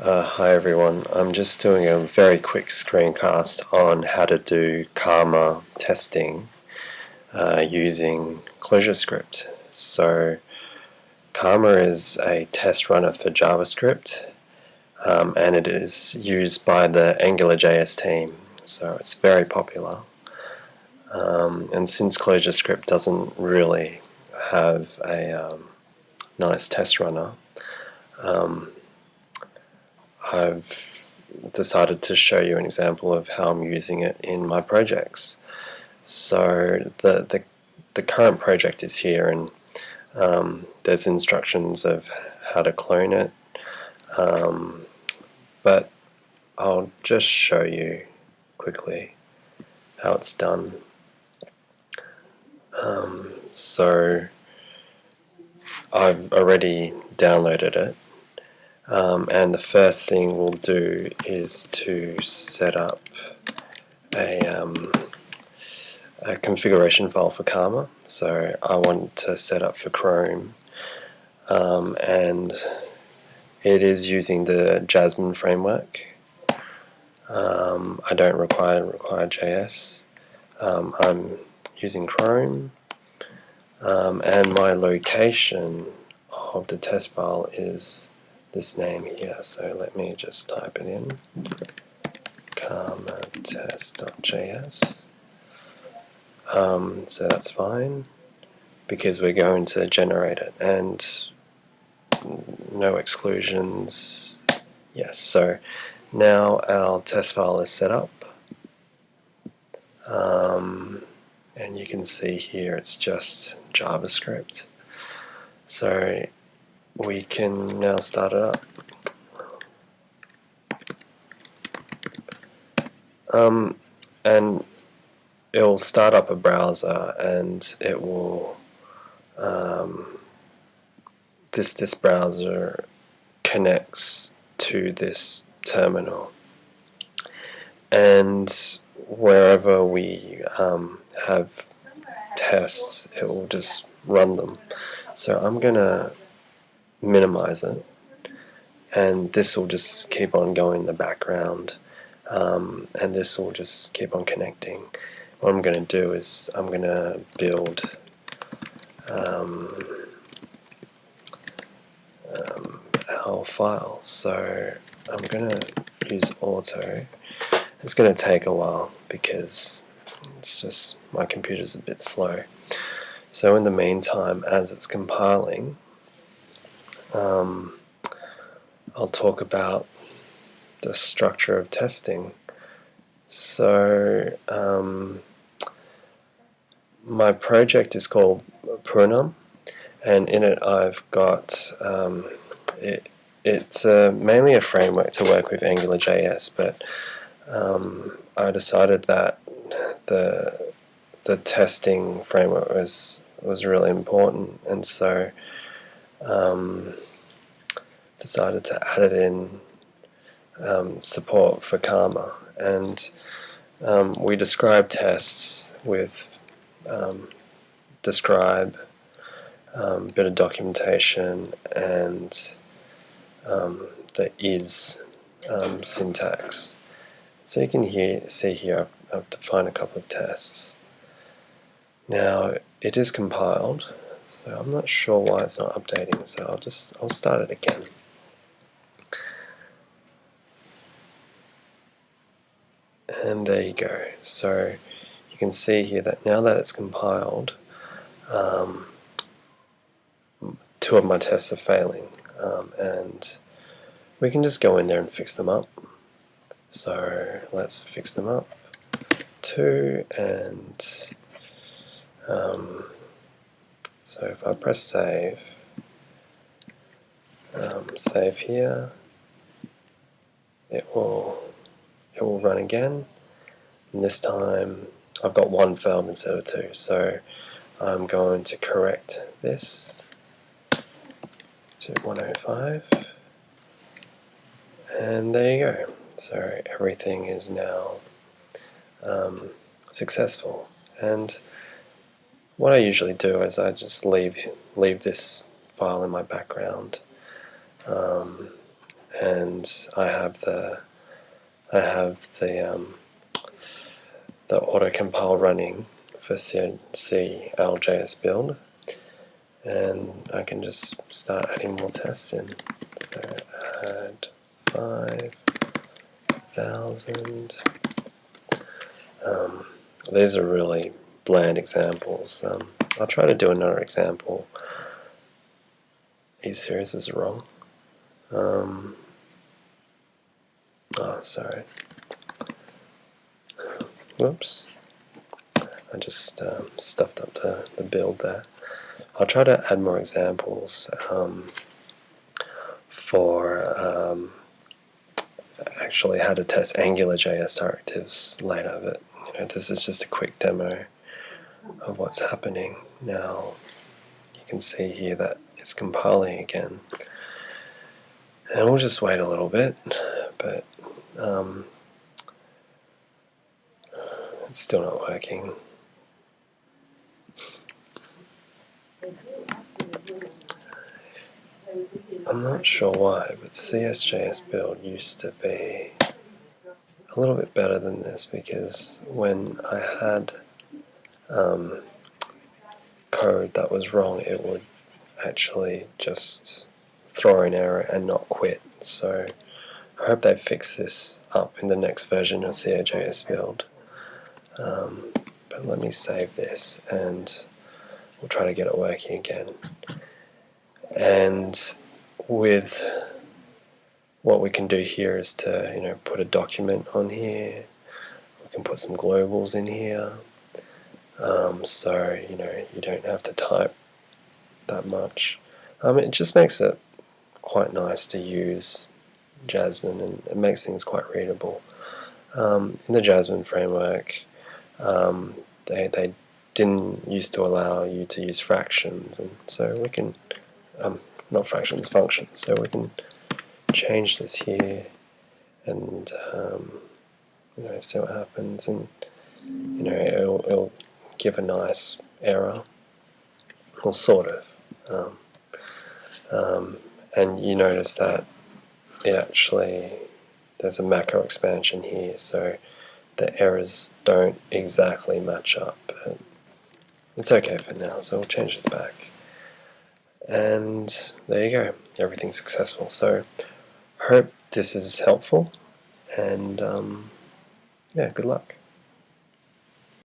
Hi everyone, I'm just doing a very quick screencast on how to do Karma testing using Clojurescript. So Karma is a test runner for JavaScript and it is used by the AngularJS team, so it's very popular. And since Clojurescript doesn't really have a nice test runner, I've decided to show you an example of how I'm using it in my projects. So the current project is here, and there's instructions of how to clone it, but I'll just show you quickly how it's done. So I've already downloaded it. And the first thing we'll do is to set up a configuration file for Karma. So I want to set up for Chrome, and it is using the Jasmine framework. I don't require JS. I'm using Chrome, and my location of the test file is this name here, so let me just type it in, karma test.js. So that's fine because we're going to generate it, and no exclusions. Yes, so now our test file is set up, and you can see here it's just JavaScript. So we can now start it up. And it will start up a browser, and it will this browser connects to this terminal, and wherever we have tests, it will just run them. So I'm gonna minimize it, and this will just keep on going in the background, and this will just keep on connecting. What I'm going to do is I'm going to build our file. So I'm going to use auto. It's going to take a while because it's just my computer's a bit slow. So in the meantime, as it's compiling, I'll talk about the structure of testing. So my project is called Prunum, and in it I've got it's mainly a framework to work with AngularJS, but I decided that the testing framework was really important, and so decided to add it in support for Karma. And we describe tests with describe, bit of documentation, and the is syntax. So you can see here I've defined a couple of tests. Now it is compiled, so I'm not sure why it's not updating, so I'll start it again. And there you go. So you can see here that now that it's compiled, two of my tests are failing, and we can just go in there and fix them up. So let's fix them up. Two, and so if I press save, save here, it will run again, and this time I've got one failed instead of two, so I'm going to correct this to 105, and there you go. So everything is now successful. And what I usually do is I just leave this file in my background, and I have the auto compile running for CLJS build, and I can just start adding more tests in. So add 5,000. These are really bland examples. I'll try to do another example. E-series is wrong. Oh, sorry. Whoops. I just stuffed up the build there. I'll try to add more examples for actually how to test AngularJS directives later, but this is just a quick demo of what's happening. Now you can see here that it's compiling again, and we'll just wait a little bit, but it's still not working. I'm not sure why, but CSJS build used to be a little bit better than this, because when I had code that was wrong, it would actually just throw an error and not quit. So I hope they fix this up in the next version of CSJS build. But let me save this and we'll try to get it working again. And with what we can do here is to put a document on here. We can put some globals in here, so you don't have to type that much. It just makes it quite nice to use Jasmine, and it makes things quite readable. In the Jasmine framework, they didn't used to allow you to use fractions, and so we can not fractions, functions. So we can change this here, and see what happens, and it'll give a nice error, or sort of. And you notice that there's a macro expansion here, so the errors don't exactly match up. But it's okay for now, so we'll change this back. And there you go, everything's successful. So hope this is helpful, and yeah, good luck.